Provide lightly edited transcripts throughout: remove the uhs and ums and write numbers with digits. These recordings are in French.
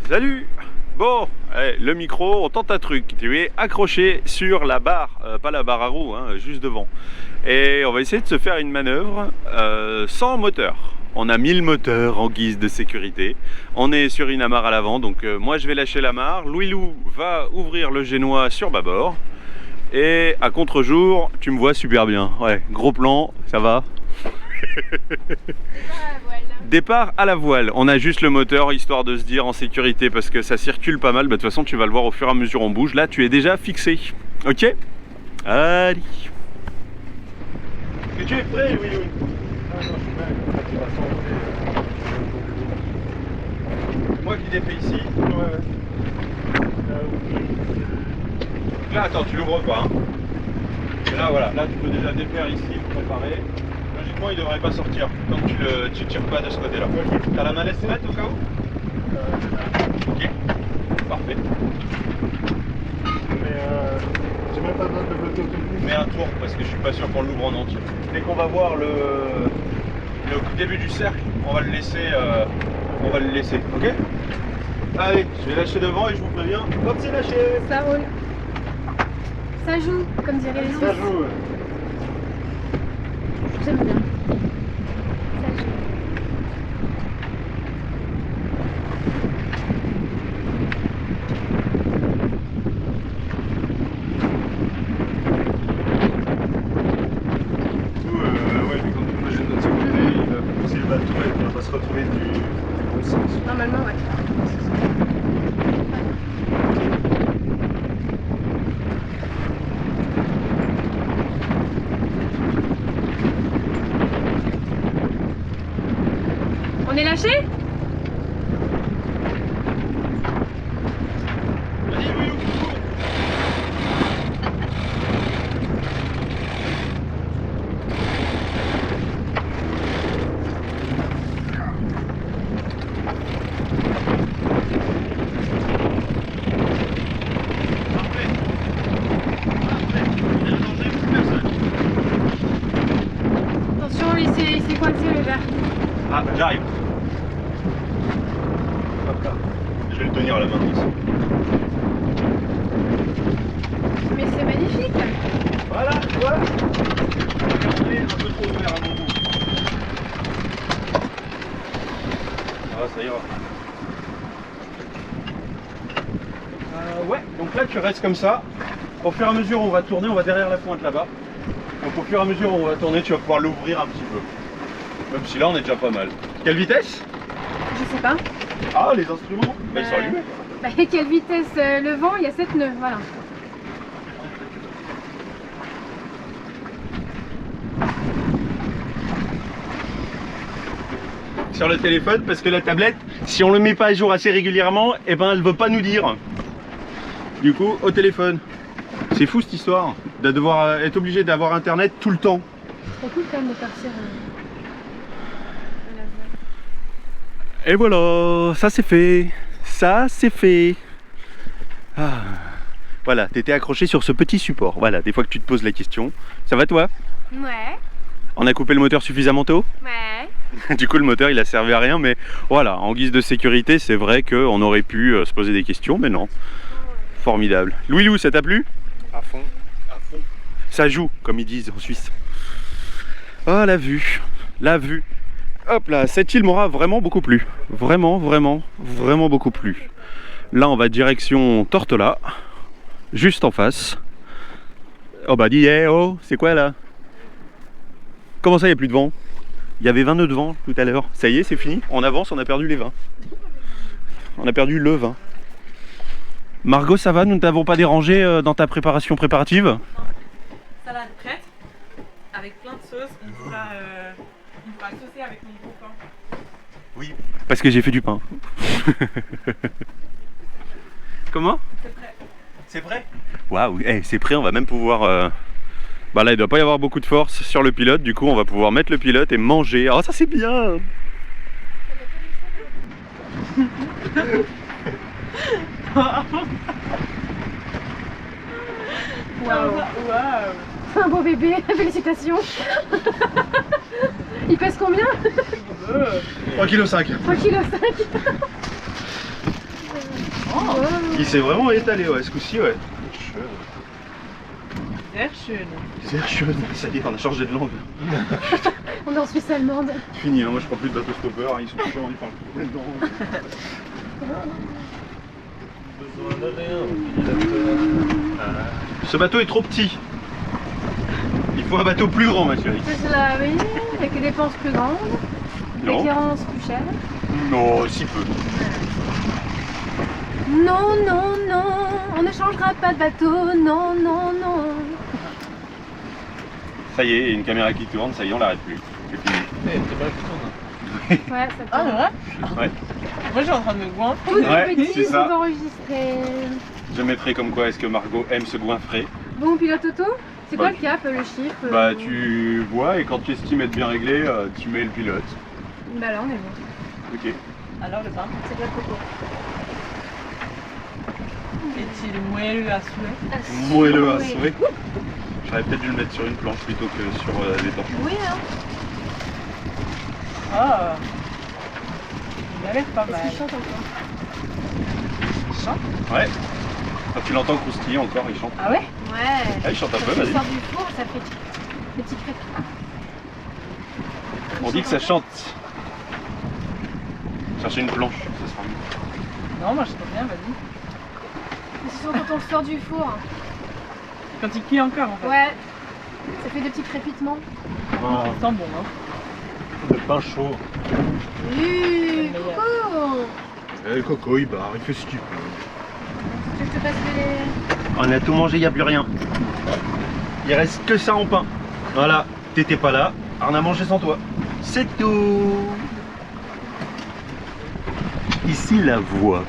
Salut. Bon, allez, le micro, on tente un truc. Tu es accroché sur la barre, pas la barre à roues, hein, juste devant. Et on va essayer de se faire une manœuvre sans moteur. On a mis le moteur en guise de sécurité. On est sur une amarre à l'avant, donc moi je vais lâcher l'amarre. Louis-Lou va ouvrir le génois sur bâbord. Et à contre-jour, tu me vois super bien. Ouais, gros plan, ça va. Départ à la voile. On a juste le moteur histoire de se dire en sécurité parce que ça circule pas mal. Bah, de toute façon, tu vas le voir au fur et à mesure on bouge. Là, tu es déjà fixé. Ok? Allez. Est-ce que tu es prêt, oui, oui? Ah non, je suis prêt. Tu vas s'enlever. Moi qui défais ici. Ouais. Là, attends, tu l'ouvres pas. Hein. Et là, voilà. Là, tu peux déjà défaire ici pour préparer. Logiquement, il ne devrait pas sortir tant que tu ne tires pas de ce côté-là. T'as la manette faite au cas où? Ok. Parfait. Mais j'ai même pas besoin de bloquer au tout. Mets un tour parce que je suis pas sûr qu'on l'ouvre en entier. Dès qu'on va voir le début du cercle, on va le laisser. Ok? Allez, je vais lâcher devant et je vous préviens. Hop, c'est lâché. Ça roule. Ça joue, comme dirait les Ça Suisses. joue. J'aime bien. Ça joue. Ouais, mais quand on imagine notre sécurité, il va pousser le bateau et on va se retrouver du bon sens. Normalement, ouais. On est lâché? Vas-y, Louis, Attention, il s'est coincé le verre. Ah, j'arrive. Hop là. Je vais le tenir à la main ici. Mais c'est magnifique. Voilà, tu vois. Regardez, un peu trop ouvert à mon goût. Ah, ça ira. Ouais, donc là tu restes comme ça. Au fur et à mesure où on va tourner, on va derrière la pointe là-bas. Donc au fur et à mesure où on va tourner, tu vas pouvoir l'ouvrir un petit peu. Même si là on est déjà pas mal. Quelle vitesse? Je sais pas. Ah, les instruments? Bah, ils sont allumés. Bah, quelle vitesse le vent? Il y a 7 nœuds, voilà. Sur le téléphone, parce que la tablette, si on le met pas à jour assez régulièrement, et ben elle veut pas nous dire. Du coup, au téléphone. C'est fou cette histoire, de devoir être obligé d'avoir internet tout le temps. C'est trop cool quand même de partir à la voile. Et voilà, ça c'est fait. Ça c'est fait. Ah. Voilà, t'étais accroché sur ce petit support. Voilà, des fois que tu te poses la question. Ça va toi? Ouais, On a coupé le moteur suffisamment tôt? ouais. Du coup le moteur il a servi à rien, mais voilà, en guise de sécurité c'est vrai qu'on aurait pu se poser des questions, mais non. Formidable. Louis-Lou, ça t'a plu? À fond. Ça joue, comme ils disent en Suisse. Oh la vue, la vue. Hop là, cette île m'aura vraiment beaucoup plu. Vraiment, vraiment, vraiment beaucoup plu. Là on va direction Tortola, juste en face. Oh bah dis, hey, oh, c'est quoi là? Comment ça, il n'y a plus de vent? Il y avait 20 nœuds de vent tout à l'heure. Ça y est, c'est fini. On avance, on a perdu les 20. On a perdu le 20. Margot, ça va? Nous ne t'avons pas dérangé dans ta préparation préparative? Salade prête, avec plein de sauces. On fera saucer avec mon gros pain. Oui. Parce que j'ai fait du pain. Comment? C'est prêt. C'est prêt? Waouh, hey, c'est prêt, on va même pouvoir... Bah là, il doit pas y avoir beaucoup de force sur le pilote, du coup on va pouvoir mettre le pilote et manger. Oh, ça c'est bien! Waouh. C'est un beau bébé, félicitations. Il pèse combien? 3,5 kg. 3,5 kg. Il s'est vraiment étalé, ouais, ce coup-ci, ouais. Sehr schön. Sehr schön. Ça y est, on a changé de langue. On est en Suisse allemande. Fini, hein. Moi je prends plus de bateau stopper, ils sont chiants, ils parlent plus dedans. Besoin de rien. Ce bateau est trop petit. Il faut un bateau plus grand, Mathieu. C'est cela, oui, avec des dépenses plus grandes, Non. l'éclairance plus chère. Non, si peu. Non, non, non, on ne changera pas de bateau, non, non, non. Ça y est, il y a une caméra qui tourne, ça y est, on l'arrête plus. C'est fini. Ouais, ça Ah, tourne. ouais. Ouais. Moi, j'ai en train de me goinfrer. Tous les Ouais, petits c'est ça. sont enregistrés. Je mettrai comme quoi est-ce que Margot aime se goinfrer. Bon, pilote auto, c'est Bah, quoi le cap, le chiffre Bah tu vois et quand tu estimes être bien réglé, tu mets le pilote. Bah là, on est bon. Ok. Alors, le bain C'est de la coco. est-il moelleux à souhait? Moelleux à Oui. souhait. J'aurais peut-être dû le mettre sur une planche plutôt que sur les torches. Oui, hein. Ah, il a l'air pas Est-ce mal. qu'il chante encore? Ouais. Quand tu l'entends croustiller encore, il chante. Ah ouais? Ouais. Ah, il chante un Quand peu, il vas-y. sort du four, ça fait des petits crépitements. On dit que ça chante. Chercher une planche, ça sera mieux. Non, moi je trouve bien, vas-y. C'est sûr quand on le sort du four. Quand il cuit encore en fait. Ouais. Ça fait des petits crépitements. Ah, Ça sent bon, hein. le pain chaud. Oui, coco. Le coco il barre, il fait ce qu'il peut. Tu veux que je te passe les... On a tout mangé, il n'y a plus rien. Il reste que ça en pain. Voilà, t'étais pas là, on a mangé sans toi. C'est tout. Ici la voie.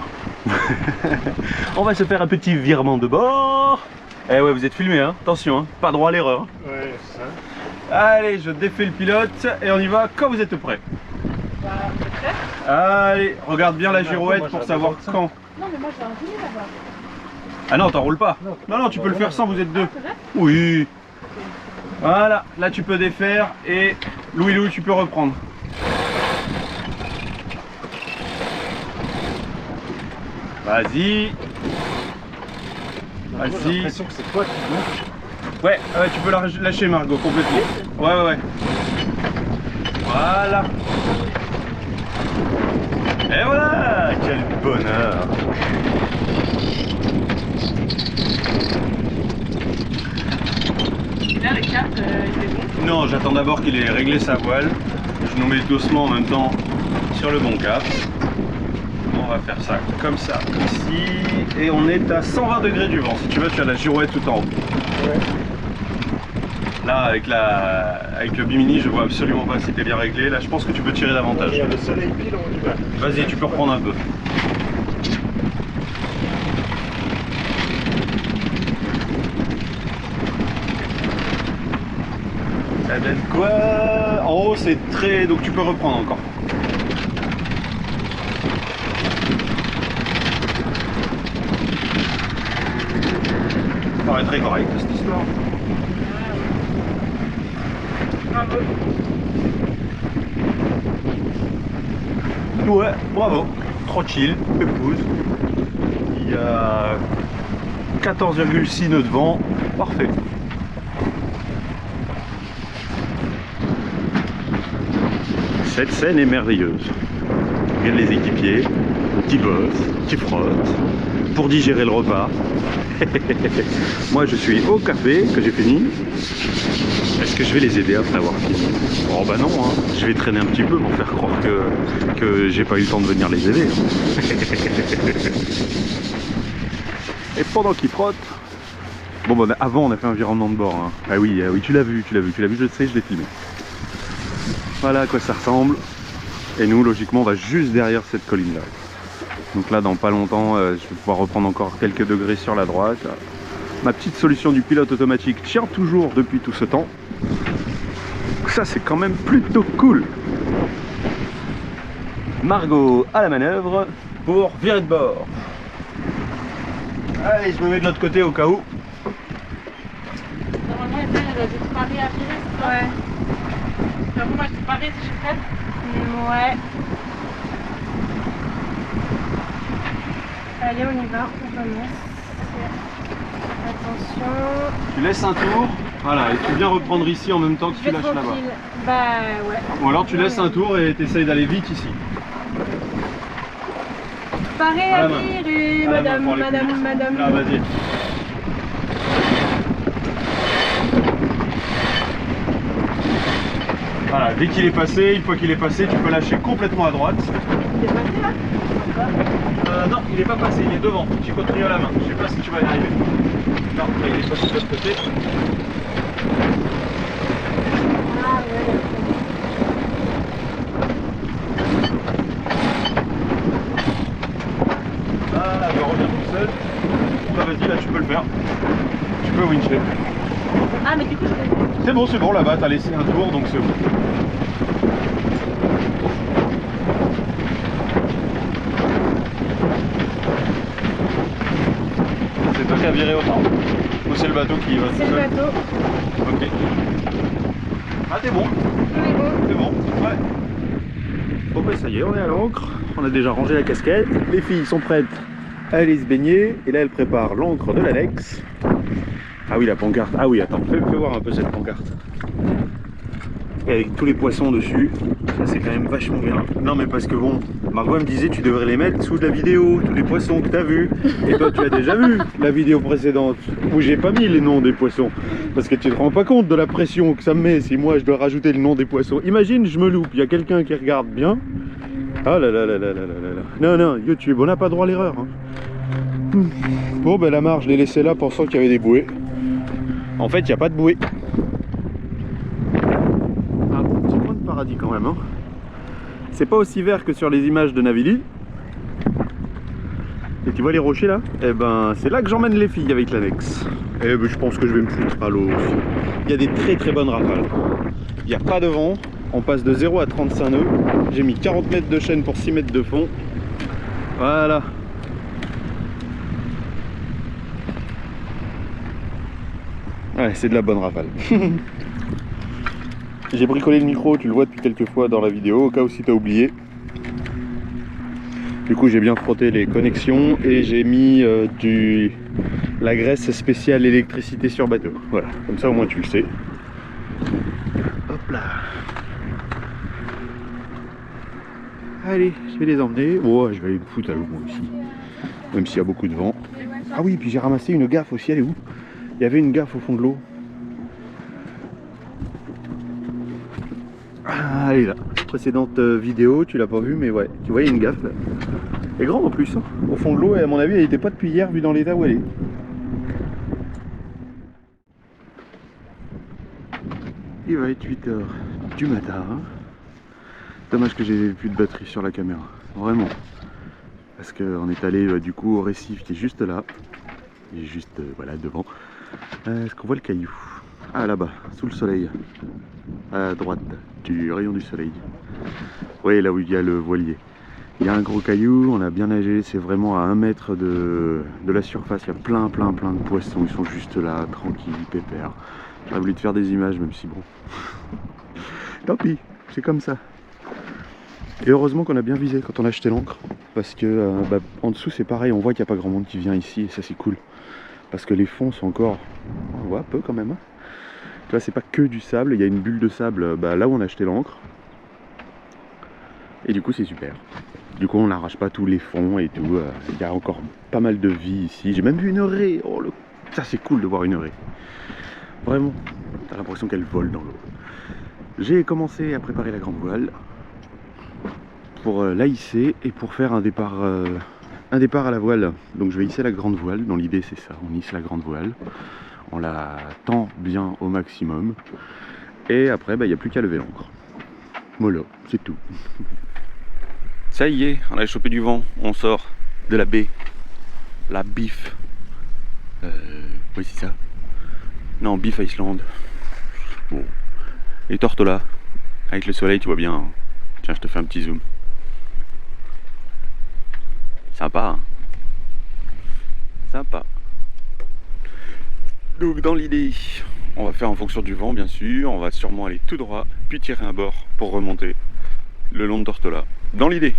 On va se faire un petit virement de bord. Eh ouais, vous êtes filmé, hein. Attention, hein. Pas droit à l'erreur. Ouais, ça. Allez, je défais le pilote et on y va quand vous êtes prêts. Bah, peut-être. Allez, regarde bien la Marco, girouette moi, pour j'ai savoir besoin de ça. quand. Non, mais moi j'ai un gilet là-bas. Ah non, t'enroules pas. Non. Non, non, tu peux le faire sans, vous êtes deux. C'est vrai? Oui. Voilà, là tu peux défaire et Louis, tu peux reprendre. Vas-y. Margot, Vas-y. J'ai l'impression que c'est toi qui gonfle. Ouais, tu peux la lâcher Margot complètement. Ouais. Voilà. Et voilà, quel bonheur. Là, le cap, il est bon. Non, j'attends d'abord qu'il ait réglé sa voile. Je nous mets doucement en même temps sur le bon cap. On va faire ça comme ça, ici. Et on est à 120 degrés du vent. Si tu veux, tu as la girouette tout en haut. Ouais. Là, avec le bimini, je vois absolument pas si t'es bien réglé. Là, je pense que tu peux tirer Il davantage. y a le soleil pile en haut du bas. Vas-y, tu peux reprendre un peu. Ça donne quoi? En haut, c'est très... Donc tu peux reprendre encore. Ça paraît très correct, cette histoire. Bravo. Ouais, bravo. Tranquille, épouse. Il y a 14,6 nœuds de vent. Parfait. Cette scène est merveilleuse. Regarde les équipiers qui bossent, qui frottent pour digérer le repas. Moi je suis au café que j'ai fini. Est-ce que je vais les aider après avoir fini? Oh bah non, hein. Je vais traîner un petit peu pour faire croire que j'ai pas eu le temps de venir les aider. Et pendant qu'ils frottent... Bon bah avant on a fait un virement de bord. Hein. Ah oui, tu l'as vu, je sais, je l'ai filmé. Voilà à quoi ça ressemble. Et nous logiquement on va juste derrière cette colline là. Donc là dans pas longtemps je vais pouvoir reprendre encore quelques degrés sur la droite. Ma petite solution du pilote automatique tient toujours depuis tout ce temps. Ça c'est quand même plutôt cool. Margot à la manœuvre pour virer de bord. Allez, je me mets de l'autre côté au cas où. Normalement, elle doit être parée à virer, c'est ça? Ouais. Bon, moi je suis parée si je suis prête. Ouais. Allez, on y va, on commence. Attention. Tu laisses un tour, voilà, et tu viens reprendre ici en même temps que Je tu vais lâches là-bas. tranquille. Bah ouais. Ou alors tu laisses un tour et tu essayes d'aller vite ici. Paré À la à main. virer, À la main madame, pour aller plus madame, vite. madame. Là, vas-y. Voilà, dès qu'il est passé, une fois qu'il est passé, tu peux lâcher complètement à droite. Il est passé là? Non, il n'est pas passé, il est devant. Tu continues à la main. Je sais pas si tu vas y arriver. Non, il est passé de l'autre côté. Ah ouais. Là, je reviens tout seul. Bah vas-y, là tu peux le faire. Tu peux wincher. Ah mais du coup je C'est bon, là-bas, t'as laissé un tour, donc c'est bon. C'est toi qui as viré autant? Ou c'est le bateau qui va tout c'est le seul? bateau. Ok. Ah, t'es bon. On est bon. C'est bon, ouais. Bon bah ça y est, on est à l'ancre. On a déjà rangé la casquette. Les filles sont prêtes à aller se baigner. Et là, elles préparent l'ancre de l'annexe. Ah oui, la pancarte. Ah oui, attends, fais voir un peu cette pancarte. Et avec tous les poissons dessus. Ça, c'est quand même vachement bien. Non, mais parce que bon, Margot me disait tu devrais les mettre sous la vidéo, tous les poissons que t'as vus. Et toi, tu as déjà vu la vidéo précédente où j'ai pas mis les noms des poissons. Parce que tu te rends pas compte de la pression que ça me met si moi je dois rajouter le nom des poissons. Imagine, je me loupe, il y a quelqu'un qui regarde bien. Ah là là là là là là là. Non, YouTube, on n'a pas droit à l'erreur. Hein. Bon, ben la marge, je l'ai laissée là pensant qu'il y avait des bouées. En fait, il n'y a pas de bouée. Ah, petit coin de paradis quand même. Hein. C'est pas aussi vert que sur les images de Navili. Et tu vois les rochers là? Eh ben, c'est là que j'emmène les filles avec l'annexe. Et ben, je pense que je vais me foutre à l'eau aussi. Il y a des très bonnes rafales. Il n'y a pas de vent. On passe de 0 à 35 nœuds. J'ai mis 40 mètres de chaîne pour 6 mètres de fond. Voilà. Ouais, c'est de la bonne rafale. J'ai bricolé le micro, tu le vois depuis quelques fois dans la vidéo, au cas où si t'as oublié. Du coup, j'ai bien frotté les connexions et j'ai mis la graisse spéciale électricité sur bateau. Voilà, comme ça au moins tu le sais. Hop là. Allez, je vais les emmener. Oh, je vais aller me foutre à l'eau moi aussi. Même s'il y a beaucoup de vent. Ah oui, puis j'ai ramassé une gaffe aussi, elle est où? Il y avait une gaffe au fond de l'eau. Ah, elle est là. Précédente vidéo, tu l'as pas vue, mais ouais, tu vois, il y a une gaffe là. Elle est grande en plus, hein. Au fond de l'eau, et à mon avis, elle n'était pas depuis hier, vu dans l'état où elle est. Il va être 8h du matin. Dommage que j'ai plus de batterie sur la caméra, vraiment. Parce qu'on est allé du coup au récif qui est juste là. Il est juste voilà devant. Est-ce qu'on voit le caillou? Ah là-bas, sous le soleil. À droite du rayon du soleil. Oui, là où il y a le voilier. Il y a un gros caillou, on a bien nagé, c'est vraiment à 1 mètre de la surface. Il y a plein de poissons, ils sont juste là, tranquilles, pépères. J'aurais voulu te faire des images, même si bon. Tant pis, c'est comme ça. Et heureusement qu'on a bien visé quand on a acheté l'ancre. Parce que en dessous c'est pareil, on voit qu'il n'y a pas grand monde qui vient ici et ça c'est cool. Parce que les fonds sont encore... On voit un peu quand même. Tu vois, c'est pas que du sable, il y a une bulle de sable là où on a acheté l'ancre. Et du coup c'est super. Du coup on n'arrache pas tous les fonds et tout. Il y a encore pas mal de vie ici. J'ai même vu une raie. Oh, ça c'est cool de voir une raie. Vraiment, t'as l'impression qu'elle vole dans l'eau. J'ai commencé à préparer la grande voile pour la hisser et pour faire un départ à la voile. Donc je vais hisser la grande voile, dans l'idée c'est ça, on hisse la grande voile, on la tend bien au maximum et après il n'y a plus qu'à lever l'ancre. Voilà, c'est tout. Ça y est, on a chopé du vent, on sort de la baie, la Bif. Oui c'est ça. Non, Bif Island. Bon. Les Tortola, avec le soleil tu vois bien. Hein. Tiens, je te fais un petit zoom. Sympa, hein. Sympa. Donc dans l'idée, on va faire en fonction du vent bien sûr, on va sûrement aller tout droit, puis tirer un bord pour remonter le long de Tortola. Dans l'idée.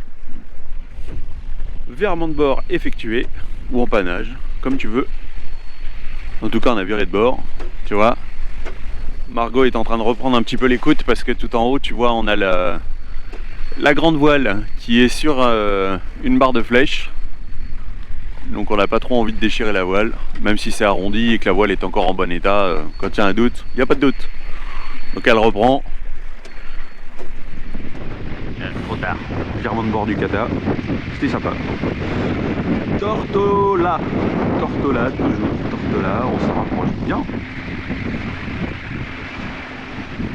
Virement de bord effectué, ou empannage, comme tu veux. En tout cas, on a viré de bord, tu vois. Margot est en train de reprendre un petit peu l'écoute parce que tout en haut, tu vois, on a la grande voile qui est sur une barre de flèche. Donc on n'a pas trop envie de déchirer la voile, même si c'est arrondi et que la voile est encore en bon état. Quand il y a un doute, il n'y a pas de doute. Donc elle reprend. Trop tard. Virement de bord du Kata. C'était sympa. Tortola. Tortola, toujours. Tortola, on s'en rapproche bien.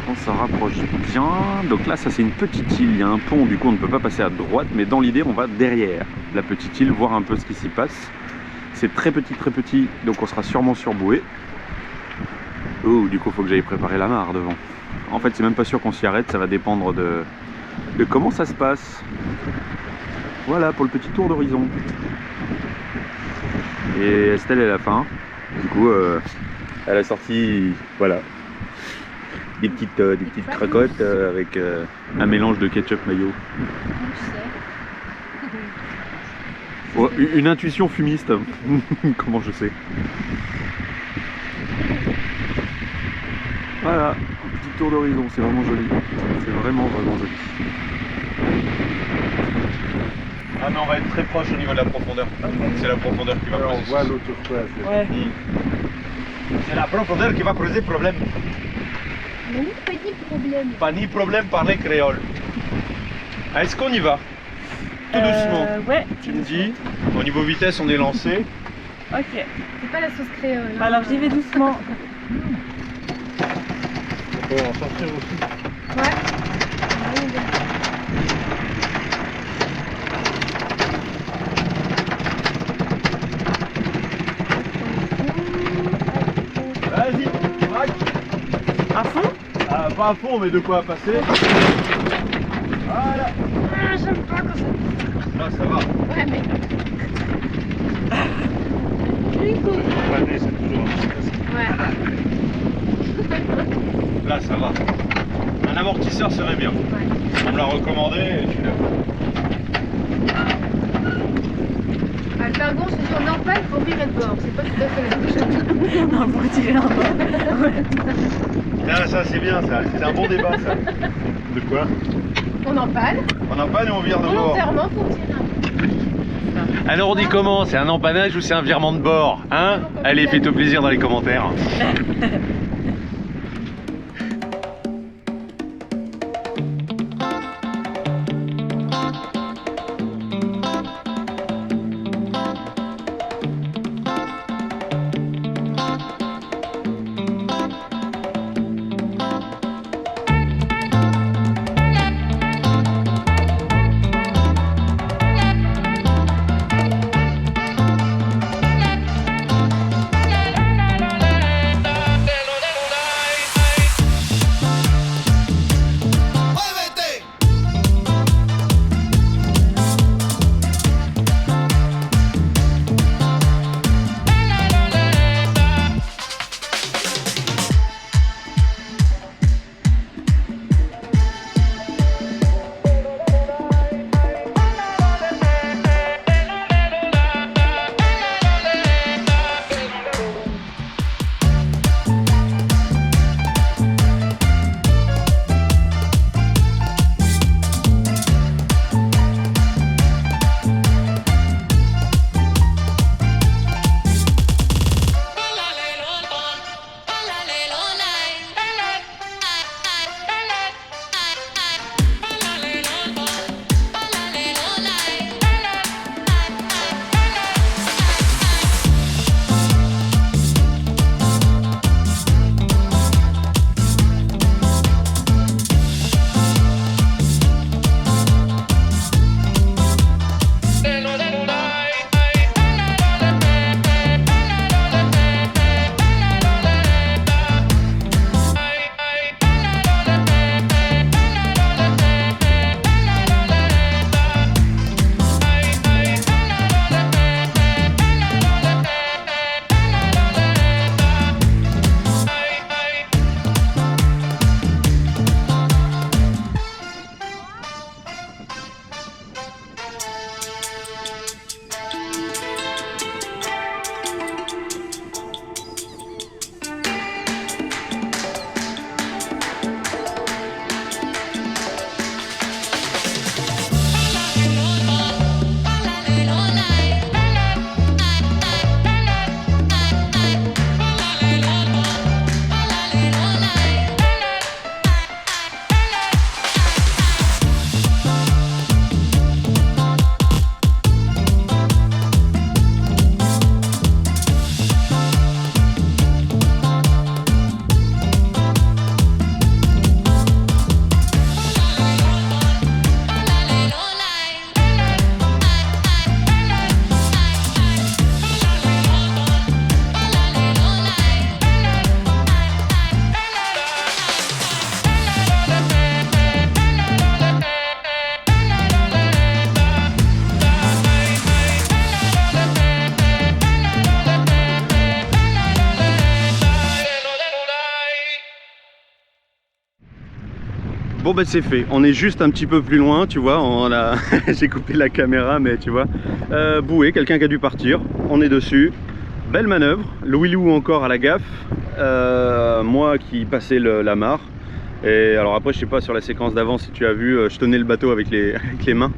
On s'en rapproche bien. Donc là, ça c'est une petite île. Il y a un pont, du coup on ne peut pas passer à droite. Mais dans l'idée, on va derrière la petite île, voir un peu ce qui s'y passe. C'est très petit. Donc on sera sûrement surboué. Oh, du coup, il faut que j'aille préparer la mare devant. En fait, c'est même pas sûr qu'on s'y arrête. Ça va dépendre de comment ça se passe. Voilà pour le petit tour d'horizon. Et Estelle est à la fin. Du coup, elle a sorti, voilà, des petites cracottes avec un mélange de ketchup mayo. Oh, une intuition fumiste. Comment je sais. Voilà, un petit tour d'horizon, c'est vraiment joli. C'est vraiment joli. Ah mais on va être très proche au niveau de la profondeur. C'est la profondeur qui va poser. On voit l'autre place. Ouais. C'est la profondeur qui va poser problème. Mais oui, pas de problème. Pas ni problème parler créole. Ah, est-ce qu'on y va? Tout doucement. Ouais. Tu me dis, au niveau vitesse on est lancé. Ok. C'est pas la sauce créole. hein. Alors j'y vais doucement. On peut en sortir aussi. Ouais. Vas-y, braque. À fond? Ah, pas à fond mais de quoi passer. Voilà. Ah, j'aime pas quand ça. Là ça va. Ouais, mais. Pané, c'est toujours un stress. Ouais. Là ça va. Un amortisseur serait bien. Ouais. On me l'a recommandé et tu l'as. Ah, le pingouin, je te dis, on empale pour virer de bord. C'est pas tout à fait la même chose. Non, pour tirer un bord. Ah, ça c'est bien ça. C'est un bon débat ça. De quoi? On empale On n'a pas et on vire de bord. volontairement pour tirer un bord. Alors on dit comment? C'est un empannage ou c'est un virement de bord? Hein? Allez, faites-toi plaisir dans les commentaires. Bon bah c'est fait, on est juste un petit peu plus loin, tu vois, j'ai coupé la caméra mais tu vois, bouée, quelqu'un qui a dû partir, on est dessus, belle manœuvre, le Willou encore à la gaffe, moi qui passais la mare, et alors après je sais pas sur la séquence d'avant si tu as vu, je tenais le bateau avec les mains,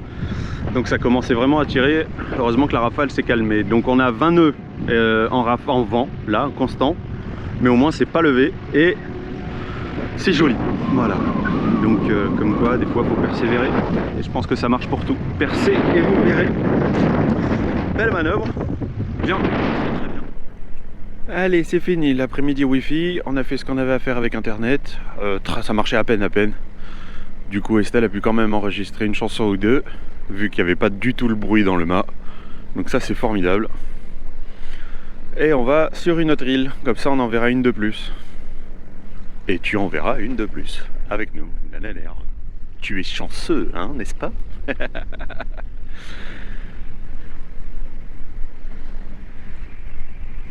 donc ça commençait vraiment à tirer, heureusement que la rafale s'est calmée, donc on a 20 nœuds en vent, là, constant, mais au moins c'est pas levé, et c'est joli, voilà. Donc comme quoi des fois il faut persévérer et je pense que ça marche pour tout. Percez et vous verrez. Belle manœuvre. Bien. Très bien. Allez, c'est fini l'après-midi Wi-Fi. On a fait ce qu'on avait à faire avec internet. Ça marchait à peine. Du coup Estelle a pu quand même enregistrer une chanson ou deux, vu qu'il n'y avait pas du tout le bruit dans le mât. Donc ça c'est formidable. Et on va sur une autre île, comme ça on en verra une de plus. Et tu en verras une de plus avec nous. Tu es chanceux, hein, n'est-ce pas?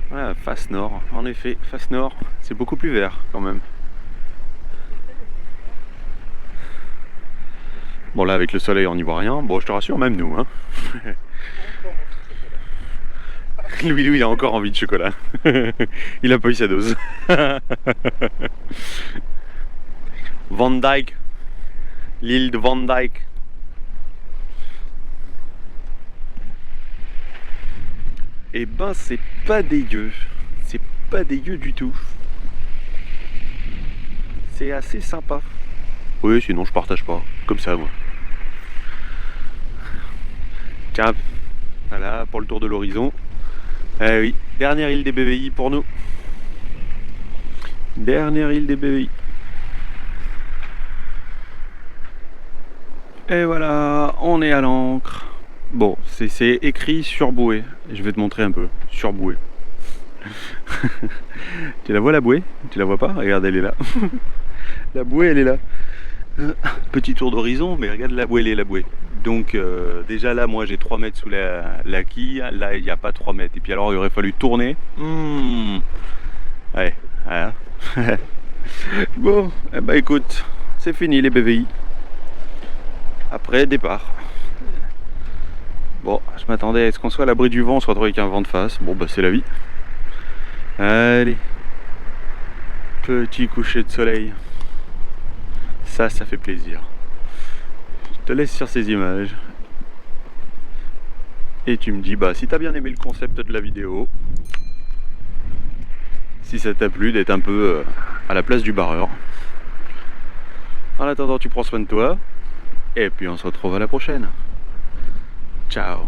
Voilà, face nord. En effet, face nord, c'est beaucoup plus vert quand même. Bon là, avec le soleil, on n'y voit rien. Bon, je te rassure, même nous, hein. Louis, il a encore envie de chocolat. Il a pas eu sa dose. Van Dyke. L'île de Van Dyke. Et ben c'est pas dégueu. C'est pas dégueu du tout. C'est assez sympa. Oui, sinon je partage pas. Comme ça moi. Tiens, voilà pour le tour de l'horizon. Eh oui, dernière île des BVI pour nous. Dernière île des BVI. Et voilà, on est à l'ancre. Bon, c'est écrit sur bouée. Je vais te montrer un peu. Sur bouée. Tu la vois la bouée? Tu la vois pas? Regarde, elle est là. La bouée, elle est là. Petit tour d'horizon, mais regarde la bouée, elle est la bouée. Donc déjà là, moi j'ai 3 mètres sous la quille. Là, il n'y a pas 3 mètres. Et puis alors, il aurait fallu tourner. Ouais, voilà. Bon, eh ben écoute, c'est fini les BVI. Après, départ. Bon, je m'attendais à ce qu'on soit à l'abri du vent, on se retrouve avec un vent de face. Bon, bah c'est la vie. Allez. Petit coucher de soleil. Ça fait plaisir. Je te laisse sur ces images. Et tu me dis, bah si t'as bien aimé le concept de la vidéo, si ça t'a plu d'être un peu à la place du barreur. En attendant, tu prends soin de toi. Et puis on se retrouve à la prochaine. Ciao.